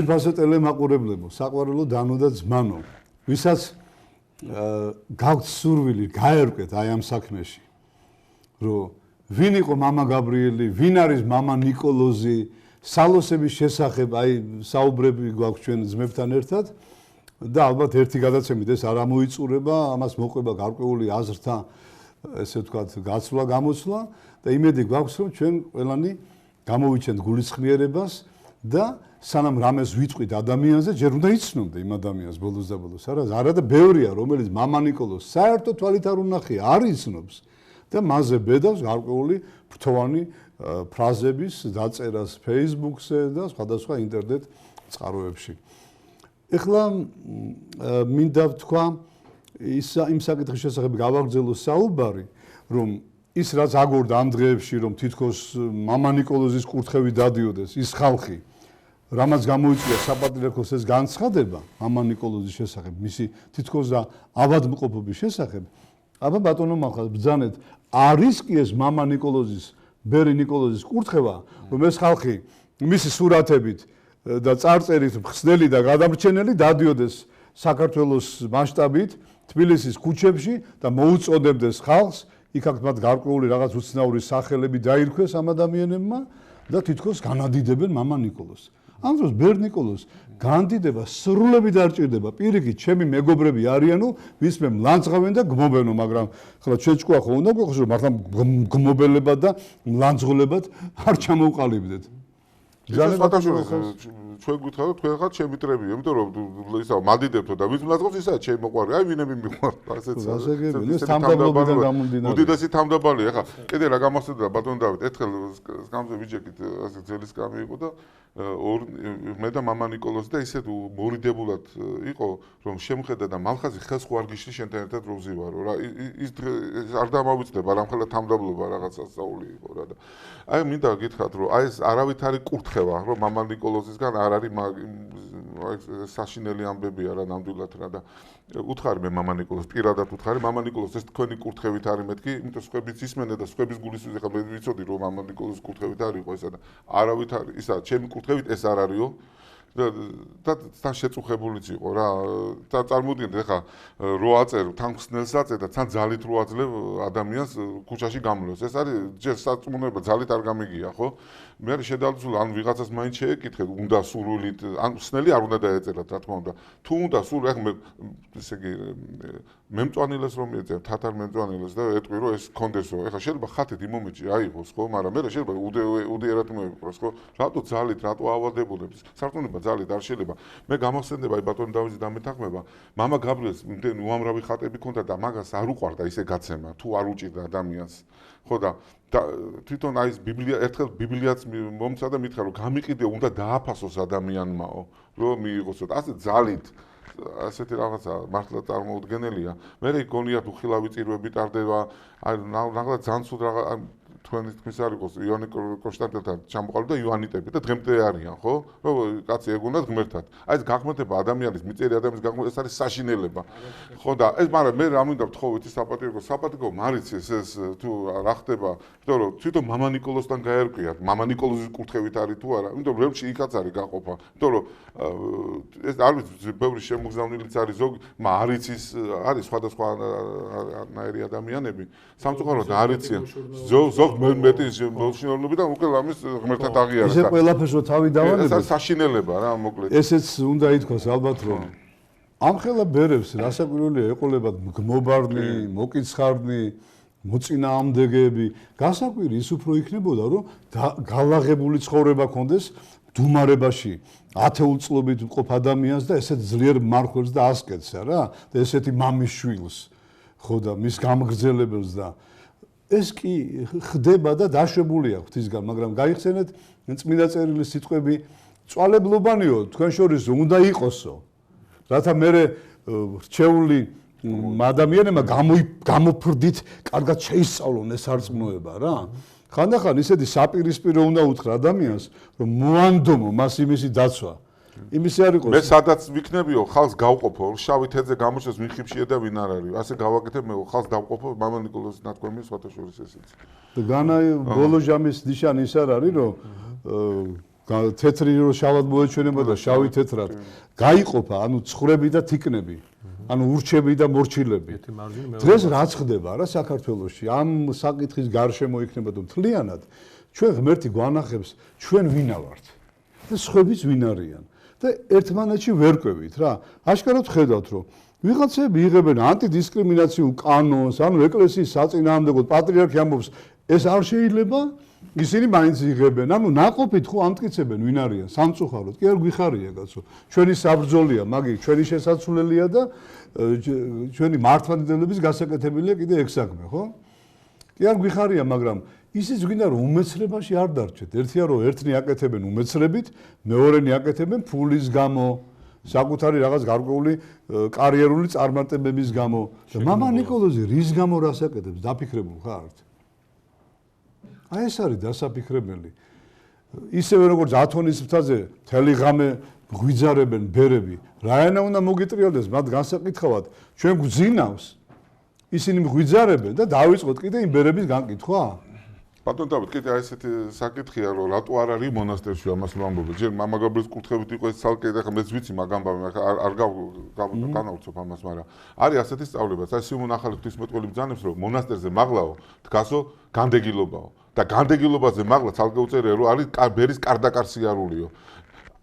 ძვირფასო ტელემაყურებლებო, საყვარელო დანო და ძმანო, ვისაც გაქვთ სურვილი გაერკვეთ აი ამ საქმეში, რომ ვინ იყო მამა გაბრიელი, ვინ არის მამა ნიკოლოზი, სალოსების შესახებ აი საუბრები გვაქვს ჩვენ ძმებთან ერთად და ალბათ ერთი გადაცემით ეს არ ამოიწურება, ამას მოყვება გარკვეული აზრთა, ესე ვთქვათ, გაცვლა, გამოცვლა და იმედი გვაქვს, რომ ჩვენ ყველანი გამოვიჩენთ გულისხმიერებას და სანამ რამეს ვიტყვით ადამიანზე, ჯერ უნდა იცნობდე იმ ადამიანს ბოლოს და ბოლოს. არა და ბევრია, რომელიც მამა ნიკოლოზს საერთოდ თვალით არ უნახია, არ იცნობს და მასზე ბედავს გარკვეული ფრთოვანი ფრაზების დაწერას Facebook-ზე და სხვადასხვა ინტერნეტ წყაროებში. ეხლა მინდა ვთქვა იმ საკითხის შესახებ გავაგრძელო საუბარი, რომ ის რაც აგორდა ამ დღეებში, რომ თითქოს მამა ნიკოლოზის კურთხევი დადიოდეს, ის ხალხი რამაც გამოიწვია საპატრიარქოს ეს განცხადება მამა ნიკოლოზის შესახებ, მისი თითქოს და ავადმყოფობის შესახებ, აბა ბატონო მახალ ბრძანეთ, არის კი ეს მამა ნიკოლოზის, ბერი ნიკოლოზის კურთხევა, რომ ეს ხალხი მისი სურათებით და წარწერით მხსნელი და გადამრჩენელი დადიოდეს საქართველოს მასშტაბით, თბილისის ქუჩებში და მოუწოდებდეს ხალხს, იქ მათ გარკვეული რაღაც უცნაური სახელები დაირქვეს ამ ადამიანებმა და თითქოს განადიდებენ მამა ნიკოლოზს. ამ დროს ბერ ნიკოლოზს განდიდება სრულები დარჭირდება, პირიქით, ჩემი მეგობრები არიანო, ვის მე მლანძღავენ და გმობენო, მაგრამ ხლა ჩვენ ჭკუა ხო უნდა გვიყოს, რომ მართლა გმობელებად და მლანძღოლებად არ ჩამოვყალიბდეთ. ძალიან ჩვენ გითხარით, თქვენ ხართ ჩემი ტრები, იმიტომ რომ ისა მადიდებთო და ვის მლანძღავს ისა ჩემი მოყვარი, აი ვინები მიყვართ, ასეც. ეს თამდაბლობიდან გამომდინარე. უდიდესი თამდაბალია, ხა. კიდე რა გამახსენდა ბატონ დავით, ერთხელ სკამზე ვიჯექით, ასე ძელის გამი იყო და მე და მამა ნიკოლოზი და ისეთ მორიდებულად იყო, რომ შემხედა და მალხაზი ხელს ხო არ გიშლი შენთან ერთად რო ვზივარო რა. ის არ დამავიწყდება, რამხელა თამდაბლობა რაღაცა სწაული იყო რა და აი მინდა გითხრათ, რომ აი ეს არავითარი კურთხევა, რომ მამა ნიკოლოზისგან არ არის საშინელი ამბებია რა ნამდვილად რა და უთხარი მე მამა ნიკოლოზს, პირადად უთხარი, მამა ნიკოლოზს ეს თქვენი კურთხევით არის მეთქი, იმიტომ სხვებიც ისმენდა და სხვების გულისთვის ახლა მე ვიცოდი რომ მამა ნიკოლოზის კურთხევით არ იყო ესა და არავითარი ისა ჩემი კურთხევით ეს არ არისო და თან შეწუხებულიც იყო რა და წარმოვიდგინეთ ახლა რო აწერო თან ხსნელს აწერ და თან ძალით რო აძლევ ადამიანს ქუჩაში გამლოს ეს არის ჯერ საწმუნოება ძალით არ გამიგია ხო მე არის შედარწმუნებული ან ვიღაცას მაინც შეეკითხე უნდა სურვილით ან ხსნელი არ უნდა დაეწერათ რა თქმა უნდა თუ უნდა სულ ახლა მე ესე იგი მემწვანილეს რომ ეწერ თათარ მემწვანილეს და ეტყვი რომ ეს კონდესო ახლა შეიძლება ხათით იმ მომენტში აიღოს ხო მაგრამ მე შეიძლება უდიერად მოიყროს ხო რატო ძალით რატო ავადებულებს სარწმუნოება ძალით არ შეიძლება მე გამახსენდება აი ბატონ დავითის დამეთანხმება მამა გაბრიელს უამრავი ხატები ქონდა და მაგას არ უყვარდა ისე გაცემა თუ არ უჭირდა ადამიანს ხო და თვითონ აი ეს ბიბლია ერთხელ ბიბლიაც მომცა და მითხრა რომ გამიყიდე უნდა დააფასოს ადამიანმაო რომ მიიღოს ასე ძალით ასეთი რაღაცა მართლა წარმოუდგენელია მე გონია თუ ხილავი წირვები ტარდება აი ნახლა ძალიან სულ რაღაცა თქვენთვის არ იყოს იონი კონსტანტინთან ჩამოყალიბდა და იონიტები და დღემდე არიან ხო რომ კაცი ეგონათ ღმერთად აი ეს გაღმერთება ადამიანის მიწერი ადამიანის გაღმერთება ეს არის საშინელება ხო და ეს მაგრამ მე რა მინდა ვთხოვოთ ის საპატრიარქო მარიცის ეს თუ რა ხდება იმიტომ რომ თვითონ მამა ნიკოლოზთან გაერკვიათ მამა ნიკოლოზის კურთხევით არის თუ არა იმიტომ რომ რემში იქაც არის გაყოფა იმიტომ რომ ეს არ ვიცი ბევრი შემოგზავნილიც არის ზოგი მარიცის არის სხვადასხვა ნაირი ადამიანები სამწუხაროდ არიციან ზოგ მეტი მოშინაურობიდან უკვე ლამის ღმერთად აღიარა. ესე ყველაფერს რო თავი დავანებთ. ეს საშინელება რა მოკლედ. ესეც უნდა ითქვას ალბათ რომ ამხელა ბერებს რასაკვირველია ეყოლებათ გმობარნი, მოკიცხარნი, მოწინააღმდეგეები. გასაკვირი ის უფრო იქნებოდა რომ გალაღებული ცხოვრება ქონდეს დუმარებაში. ათეულწლობით მყოფ ადამიანს და ესეთ ძლიერ მარხველს და ასკეტს რა და ესეთი მამის შვილს ხო და მის გამგრძელებელს და ეს კი ხდება და დაშვებულია ღვთისგან, მაგრამ გაიხსენეთ წმინდა წერილის სიტყვები წვალებლობანიო, თქვენ შორის უნდა იყოსო. რათა მე რჩეული ადამიანებმა გამოფრდით, კარგად შეისწავლონ ეს არწმუნოება რა. ხანდახან ისეთი საპირისპირო უნდა უთხრა ადამიანს, რომ მოანდომო მას იმისი დაცვა. იმისი არ იყოს. მე სადაც ვიქნებიო, ხალხს გავყოფო, შავი თეთრზე გამოჩნდეს ვინ ხიფშია და ვინ არ არის. ასე გავაკეთებ მე ხალხს დავყოფო, მამა ნიკოლოზის ნათქვამი სხვათა შორის ესეც. განა ბოლო ჟამის ნიშანი ის არ არის, რომ თეთრი რო შავად მოეჩვენება და შავი თეთრად გაიყოფა, ანუ ცხვრები და თიკნები, ანუ ურჩები და მორჩილები. დღეს რაც ხდება რა საქართველოში, ამ საკითხის გარშემო იქნება თუ მთლიანად, ჩვენ ღმერთი გვანახებს, ჩვენ ვინა ვართ და სხვაებიც ვინ არიან და ერთმანეთში ვერ ყვევით რა. აშკარად ხედავთ, რომ ვიღაცები იღებენ ანტიდისკრიმინაციულ კანონს, ანუ ეკლესიის საწინააღმდეგოდ პატრიარქი ამბობს, ეს არ შეიძლება, ისინი მაინც იღებენ. ანუ ნაყოფით ხო ამტკიცებენ ვინ არიან, სამწუხაროდ. კი არ გვიხარია კაცო. ჩვენი საბრძოლია, მაგი ჩვენი შესაძლელია და ჩვენი მართლმადიდებლების გასაკეთებელია კიდე ეგ საქმე, ხო? კი არ გვიხარია, მაგრამ ისიც გვინდა რომ უმეცრებაში არ დარჩეთ. ერთია რომ ერთნი აკეთებენ უმეცრებით, მეორენი აკეთებენ ფულის გამო, საკუთარი რაღაც გარკვეული კარიერული წარმატებების გამო. მამა ნიკოლოზი რის გამო რას აკეთებს? დაფიქრებულ ხართ? აი ეს არის დასაფიქრებელი. ისევე როგორც ათონის მთაზე მთელი ღამე გვიძარებენ ბერები, რაენა უნდა მოგიტრიალდეს მათ განსაკითხავად, ჩვენ გვძინავს, ისინი გვიძარებენ და დავიწყოთ კიდე იმ ბერების განკითხვა? ბატონ დავით, კიდე აი ესეთი საკითხია, რომ რატო არ არის მონასტერში ამას ვამბობთ. ჯერ მამა გაბრიელის კურთხევით იყო ეს ცალკე და ხა მეც ვიცი მაგამბავი, არ განავრცობ ამას, მაგრამ არის ასეთი სწავლებაც. აი სიმონ ახალი ღვთისმეტყველი ბრძანებს, რომ მონასტერზე მაღლაო, დგასო განდეგილობაო. და განდეგილობაზე მაღლა ცალკე უწერია, რომ არის ბერის კარდაკარ სიარულიო.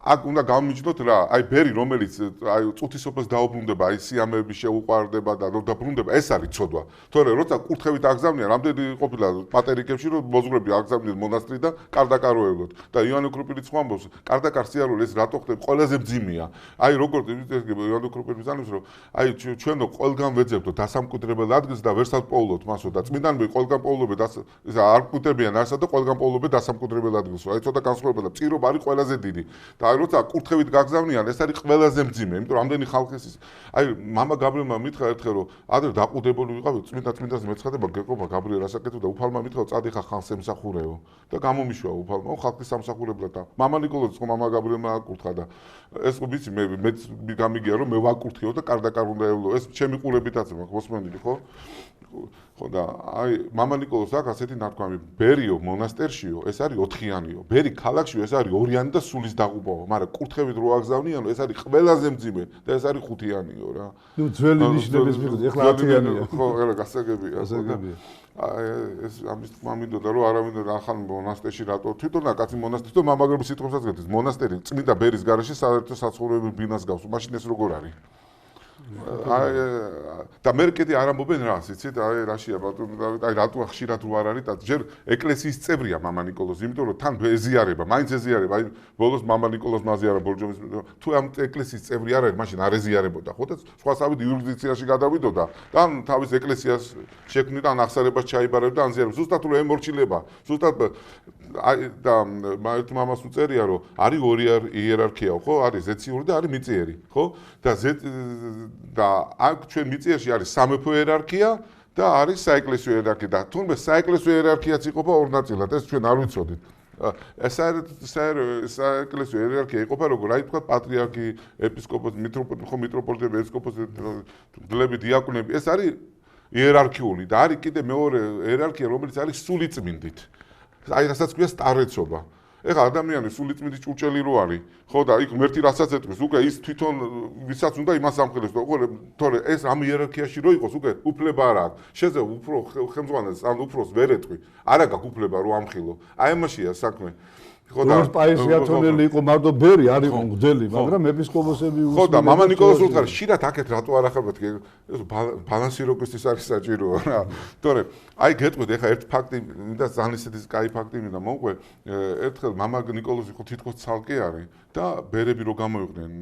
აქ უნდა გამიჩნდოთ რა, აი ბერი რომელიც აი წუთისოფლს დაუბრუნდება, აი სიამეები შეუყვარდება და რომ დაბრუნდება, ეს არის ცოდვა. თორე როცა კურთხევით აგზავნიან, რამდენი ყოფილა პატერიკებში, რომ მოზღვრები აგზავნიან მონასტრიდან კარდაკაროებლად. და ივანე კრუპილიც ამბობს, კარდაკარ სიარული ეს რატო ხდება? ყველაზე მძიმეა. აი როგორც ივანე კრუპილი ბრძანებს, რომ აი ჩვენო ყველგან ვეძებდო დასამკვიდრებელ ადგილს და ვერსად პოულობთ მასო და წმინდანები ყველგან პოულობენ ეს არ კვირდებიან არსად და ყველგან პოულობენ დასამკვიდრებელ ადგილს. აი ცოტა განსხვავება და წირობა არის ყველაზე დიდი. და როცა კურთხევით გაგზავნიან, ეს არის ყველაზე მძიმე, იმიტომ რომ ამდენი ხალხის ის აი მამა გაბრიელმა მითხრა ერთხელ რომ ადრე დაყუდებული ვიყავი წმინდანს მეცხადება გეყობა გაბრიელ ასაკეთო და უფალმა მითხრა წადი ხა ხალხს ემსახურეო და გამომიშვა უფალმა ხალხის სამსახურებლად და მამა ნიკოლოზის ხო მამა გაბრიელმა აკურთხა და ეს ხო ვიცი მე გამიგია რომ მე ვაკურთხიო და კარდაკარ უნდა ევლო ეს ჩემი ყურებითაც მაქვს მოსმენილი ხო ხო და აი მამა ნიკოლოზს აქვს ასეთი ნათქვამი ბერიო მონასტერშიო ეს არის 4-იანიო ბერი ქალაქშიო ეს არის 2-იანი და სულის დაღუპაო მაგრამ კურთხევით რო აგზავნიანო ეს არის ყველაზე მძიმე და ეს არის 5-იანიო რა ნუ ძველი ნიშნების მიხედვით ეხლა 10-იანია ხო ეხლა გასაგებია აი ეს ამის თქმა მინდოდა რომ არავინ ახალ მონასტერში რატო თვითონა კაცი მონასტერში და მამაგრების სიტყვასაც გეთის მონასტერი წმინდა ბერის გარეშე საერთო საცხოვრებელ ბინას გავს მაშინ ეს როგორ არის აი და მე კიდე არ ამბობენ რას იცით აი რაშია ბატონო დავით აი რატო ხშირად რო არ არის და ჯერ ეკლესიის წევრია მამა ნიკოლოზი იმიტომ რომ თან ეზიარება მაინც ეზიარება აი ბოლოს მამა ნიკოლოზ მაზიარა ბორჯომის თუ ამ ეკლესიის წევრი არ არის მაშინ არ ეზიარებოდა ხო და სხვა სამი იურისდიქციაში გადავიდოდა და თავის ეკლესიას შექმნიდა ან აღსარებას ჩაიბარებდა ან ზიარებს ზუსტად რო ემორჩილება ზუსტად აი და ერთ მამას უწერია რომ არის ორი იერარქია ხო არის ზეციური და არის მიწიერი ხო და აქ ჩვენ მიწიერში არის სამეფო იერარქია და არის საეკლესიო იერარქია და თუმცა საეკლესიო იერარქიაც იყოფა ორ ნაწილად ეს ჩვენ არ ვიცოდით ეს საეკლესიო იერარქია იყოფა როგორ აი თქვა პატრიარქი ეპისკოპოსი მიტროპოლიტები ეპისკოპოსები დიაკვნები ეს არის იერარქიული და არის კიდე მეორე იერარქია რომელიც არის სულიწმინდით აი რასაც ქვია სტარეცობა ეხლა ადამიანი სულიწმინდის ჭურჭელი რო არის ხო და იქ ღმერთი რასაც ეტყვის უკვე ის თვითონ ვისაც უნდა იმას ამხელოს თორე ეს ამ იერარქიაში რო იყოს უკვე უფლება არ აქვს შეძე უფრო ხელმძღვანელს ან უფროს ვერ ეტყვი არა გაქვს უფლება რო ამხილო აი ამაშია საქმე ხო და პაისიათონელი იყო მარტო ბერი არ იყო მგდელი მაგრამ ეპისკოპოსები ხო და მამა ნიკოლოზ უთხარ შირად აქეთ რატო არ ახალბათ ეს ბალანსი როგორიც არის საჭიროა რა თორე აი გეტყვით ეხა ერთ ფაქტი მინდა ზანისეთის კაი ფაქტი მინდა მოყვე ერთხელ მამა ნიკოლოზი ხო თითქოს ცალკე არის და ბერები რო გამოიყვნენ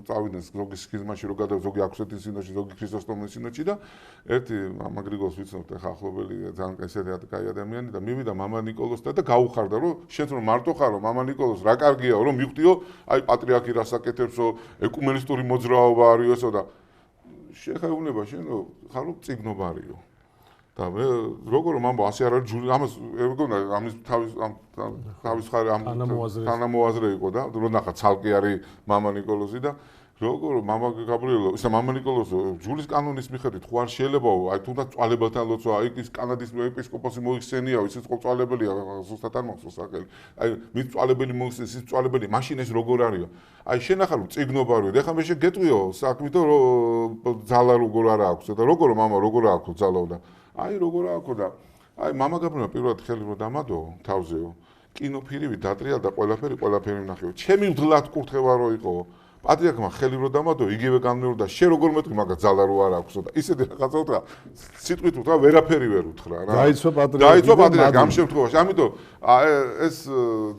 წავიდნენ ზოგი სქიზმაში რო გადა ზოგი აქვსეთის სინოდში ზოგი ქრისტოსტომის სინოდში და ერთი მამა გრიგოლს ვიცნობთ ეხა ახლობელი ძალიან ესეთი კაი ადამიანი და მივიდა მამა ნიკოლოზთან და გაუხარდა რომ შენ რომ მარტო ხარო მამა ნიკოლოზ რა კარგია რომ მივხვდიო აი პატრიარქი რას აკეთებსო ეკუმენისტური მოძრაობა არისო და შეხეუნება შენო ხარო წიგნობა არისო და მე როგორ მომბო ასე არ არის ამას ეგონა ამის თავის ხარი ამ თანამოაზრე იყო და რო ნახა ცალკე არის მამა ნიკოლოზი და როგორ მამა გაბრიელო, ისა მამა ნიკოლოზო, ჯულის კანონის მიხედვით ხო არ შეიძლებაო, აი თუნდაც წვალებელთან ლოცვა, აი ის კანადის ეპისკოპოსი მოიხსენიაო, ისიც ხო წვალებელია, ზუსტად არ მახსოვს საკელი. აი მის წვალებელი მოიხსენს, ის წვალებელი, მაშინ ეს როგორ არისო? აი შენ ახლა წიგნობა რო, ეხლა მე შეგეტყვიო, საქმითო ძალა როგორ არა აქვს და როგორ მამა როგორ აქვს ძალა და აი როგორ აქვს და აი მამა გაბრიელო პირველად ხელი რო დამადო თავზეო. კინოფილმი დატრიალდა ყველაფერი ვნახეო. ჩემი მძლად კურთხევა რო იყო. პატრიარქმა ხელი რო დამადო, იგივე განმეორდა, შე როგორ მეტყვი მაგას ძალა რო არ აქვსო და ისეთი რაღაცა უთხრა, სიტყვით უთხრა, ვერაფერი ვერ უთხრა რა. დაიცვა პატრიარქი ამ შემთხვევაში. ამიტომ ეს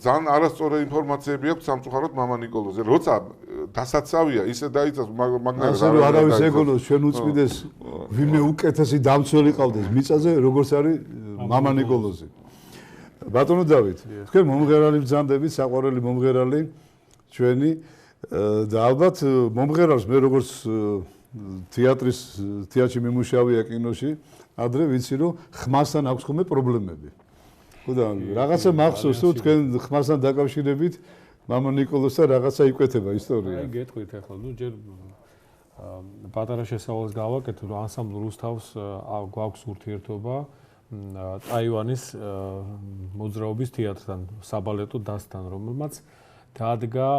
ძალიან არასწორი ინფორმაციები აქვს სამწუხაროდ მამა ნიკოლოზზე. როცა დასაცავია, ისე დაიცავს მაგნერად. ასე რომ არავის ეგონოს ჩვენ უწმინდეს ვინმე უკეთესი დამცველი ყავდეს მიწაზე, როგორც არის მამა ნიკოლოზი. ბატონო დავით, თქვენ მომღერალი ბრძანდებით, საყვარელი მომღერალი ჩვენი და ალბათ მომღერალს მე როგორც თეატრში მიმუშავია კინოში, ადრე ვიცი რომ ხმასთან აქვს ხოლმე პრობლემები. ხო და რაღაცა მახსოვს თუ თქვენ ხმასთან დაკავშირებით მამა ნიკოლოზთან რაღაცა იკვეთება ისტორია. აი გეტყვით ახლა, ნუ ჯერ პატარა შესავალს გავაკეთე რომ ანსამბლ რუსთავს გვაქვს ურთიერთობა ტაივანის მოძრაობის თეატრთან, საბალეტო დასთან, რომელმაც დადგა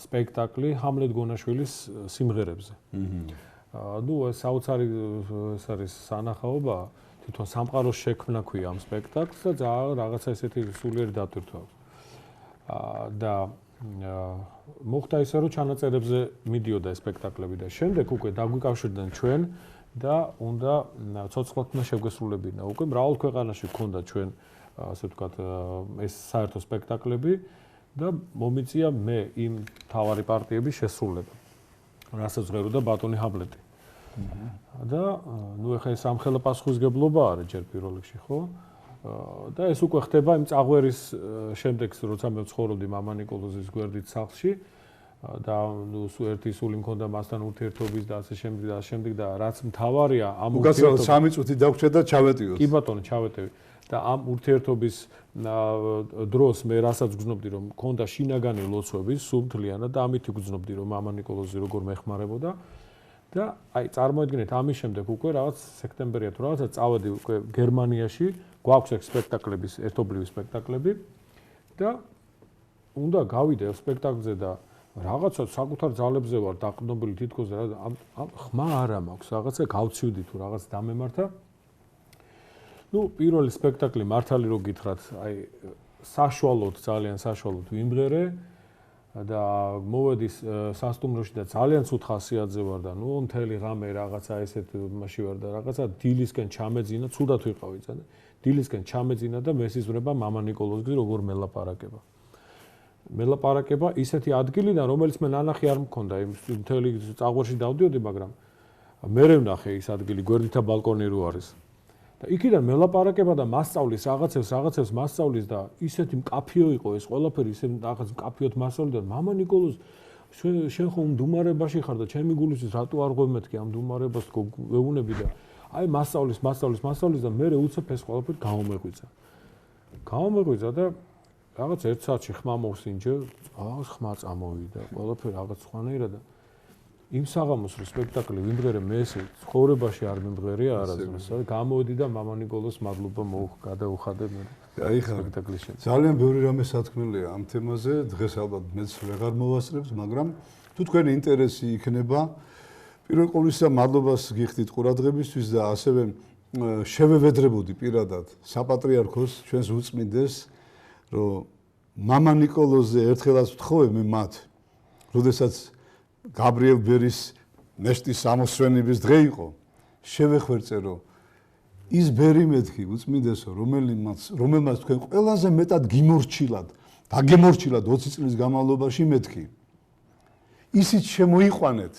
სპექტაკლი ჰამლეტ გონაშვილის სიმღერებზე. ნუ საოცარი ეს არის სანახაობა, თვითონ სამყაროს შექმნა ქვია ამ სპექტაკლს და ძალიან რაღაცა ესეთი სულიერი დატვირთვა აქვს. და მოხდა ისე რომ ჩანაწერებზე მიდიოდა ეს სპექტაკლები და შემდეგ უკვე დაგვიკავშირდნენ ჩვენ და უნდა ცოცხლად უნდა შევგესრულებინა. უკვე მრავალ ქვეყანაში გქონდა ჩვენ ასე ვთქვათ ეს საერთო სპექტაკლები და მომიწია მე იმ თავარი პარტიების შესრულება. რასაც ღეროდა ბატონი ჰამლეტი. და ნუ ეხლა ეს ამხელა პასუხისგებლობა არის ჯერ პირველ რიგში, ხო? და ეს უკვე ხდება იმ წაღვერის შემდეგ, როცა მე ვცხოვრობდი მამა ნიკოლოზის გვერდით სახლში და ნუ ერთი სული მქონდა მასთან ურთიერთობის და ასე შემდეგ და რაც მთავარია ამ ურთიერთობის 3 წუთი დაგვრჩა და ჩავეტიოთ. კი ბატონო, ჩავეტევი. და ამ ურთიერთობის დროს მე რასაც გძნობდი რომ მქონდა შინაგანი ლოცვები სულთლიანად და ამით გძნობდი რომ მამა ნიკოლოზი როგორ მეხმარებოდა და აი წარმოიდგინეთ ამის შემდეგ უკვე რაღაც სექტემბერია თუ რაღაცა წავედი უკვე გერმანიაში გვაქვს ეს სპექტაკლების ერთობლივი სპექტაკლები და უნდა გავიდე სპექტაკლზე და რაღაცა საკუთარ ძალებზე ვარ დაყრდნობილი თითქოს რა ამ ხმა არა მაქვს რაღაცა გავცივდი თუ რაღაც დამემართა ნუ პირველი სპექტაკლი მართალი რო გითხრათ, აი საშუალოდ ძალიან საშუალოდ ვიმღერე და მოვედი სასტუმროში და ძალიან ცუდ ხასიათზე ვარ და ნუ მთელი ღამე რაღაცა ესეთ მასში ვარ და რაღაცა დილისკენ ჩამეძინა, ცუდად ვიყავი და დილისკენ ჩამეძინა და მესიზმრება მამა ნიკოლოზი როგორ მელაპარაკება. მელაპარაკება ისეთი ადგილიდან, რომელიც მე ნანახი არ მქონდა, იმ მთელი წაღვერში დავდიოდი, მაგრამ მე ვნახე ის ადგილი, გვერდითა ბალკონი რო არის. და იქიდან მელაპარაკება და მასწავლის რაღაცებს მასწავლის და ისეთი მკაფიო იყო ეს ყველაფერი, ისე რაღაც მკაფიოდ მასწავლი და მამა ნიკოლოზ შენ ხო მდუმარებაში ხარ და ჩემი გულისთვის რატო არ ღვემეთქი ამ მდუმარებას ვეუბნები და აი მასწავლის და მე უცებ ეს ყველაფერი გამომეღვიძა და რაღაც 1 საათში ხმა მოვსინჯე, ხმა წამოვიდა, ყველაფერი რაღაც სხვანაირად და იმ საღამოს რო სპექტაკლი ვიმღერე მე ესე ცხოვრებაში არ მიმღერია არასდროს. გამოვედი და მამა ნიკოლოზს მადლობა გადაუხადე მე სპექტაკლის შემდეგ. ძალიან ბევრი რამე სათქმელია ამ თემაზე, დღეს ალბათ მეც ვეღარ მოვასწრებს, მაგრამ თუ თქვენი ინტერესი იქნება, პირველ ყოვლისა მადლობას გიხდით ყურადღებისთვის და ასევე შევევედრებოდი პირადად საპატრიარქოს ჩვენს უწმინდეს, რომ მამა ნიკოლოზზე ერთხელაც ვთხოვე მე მათ, როდესაც გაბრიელ ბერის ნეშტის ამოსვენების დღე იყო, შევეხვერწე რომ ის ბერი მეთქი უწმინდესო, რომელმაც თქვენ ყველაზე მეტად დაგემორჩილად 20 წლის განმავლობაში მეთქი. ისიც შემოიყვანეთ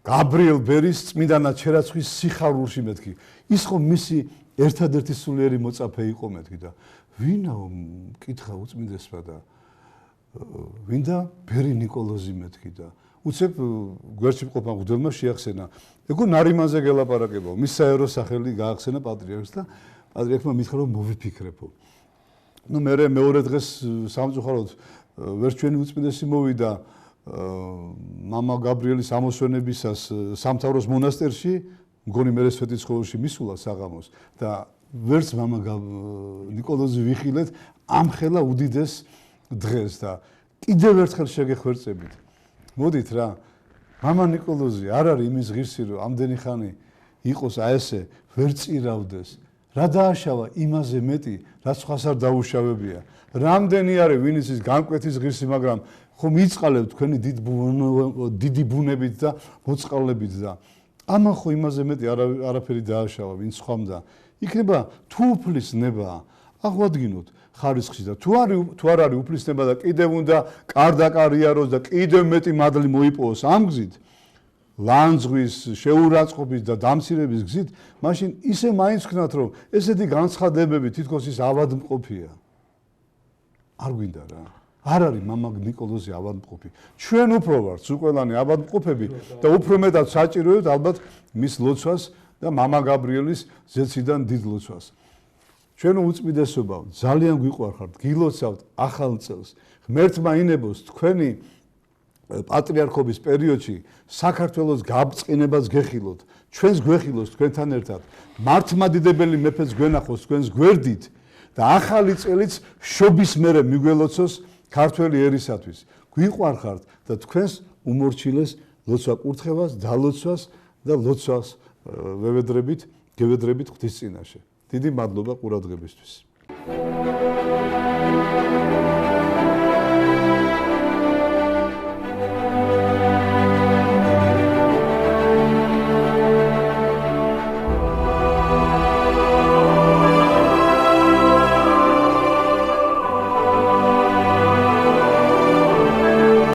გაბრიელ ბერის წმინდანად შერაცხვის სიხარულში მეთქი. ის ხო მისი ერთადერთი სულიერი მოწაფე იყო მეთქი და ვინაო მკითხა უწმინდესმა და ვინდა ბერი ნიკოლოზი მეთქი და უცებ გვერდში მყოფ მღვდელმა შეახსენა. ეგო ნარიმანზე გელაპარაკებო, მის საერო სახელი გაახსენა პატრიარქს და პატრიარქმა მითხრა რომ მოვიფიქრებო. ნუ მეორე დღეს სამწუხაროდ ვერ ჩვენი უწმინდესი მოვიდა მამა გაბრიელის ამოსვენებისას სამთავროს მონასტერში, მგონი მერესვეტიცხოველში მისულა საღამოს და ვერც მამა ნიკოლოზი ვიხილეთ ამხელა უდიდეს დღეს და კიდევ ერთხელ შეგეხვერწებით. მოდით რა, მამა ნიკოლოზი არ არის იმის ღირსი, რომ ამდენი ხანი იყოს აი ესე ვერ წირავდეს. რა დააშავა იმაზე მეტი, რაც სხვას არ დაუშავებია. რამდენი არის ვინც ის განკვეთის ღირსი, მაგრამ ხომ იწყალებ თქვენი დიდი ბუნებით და მოწყალებით და ამან ხო იმაზე მეტი არაფერი დააშავა, ვინც სხვამ და იქნება თუ უფლის ნება აღვადგინოთ ხარისხში და თუ არ არის უფლის ნება და კიდევ უნდა კარდა კარიეროს და კიდევ მეტი მადლი მოიპოვოს ამ გზით ლანძღვის, შეურაცხყოფის და დამცირების გზით, მაშინ ისე მაინც ვქნათ, რომ ესეთი განცხადებები თითქოს ის ავადმყოფია. არ გვინდა რა. არ არის მამა ნიკოლოზი ავადმყოფი. ჩვენ უფრო ვართ სუყველანი ავადმყოფები და უფრო მეტად საჭიროებთ ალბათ მის ლოცვას და მამა გაბრიელის ზეციდან დიდ ლოცვას. ჩვენ უწმიდესობა ძალიან გვიყვარხართ, გილოცავთ ახალ წელს. ღმერთმა ინებოს თქვენი პატრიარქობის პერიოდში საქართველოს გაბწყინებას გეხილოთ, ჩვენს გვეხილოს თქვენთან ერთად, მართლმადიდებელი მეფეც გვენახოს თქვენს გვერდით და ახალი წელიც შობის მერე მიგველოცოს ქართველი ერისათვის. გვიყვარხართ და თქვენს უმორჩილეს ლოცვა კურთხევას, დალოცვას და ლოცვას გევედრებით ღვთის წინაშე. დიდი მადლობა ყურადღებისთვის.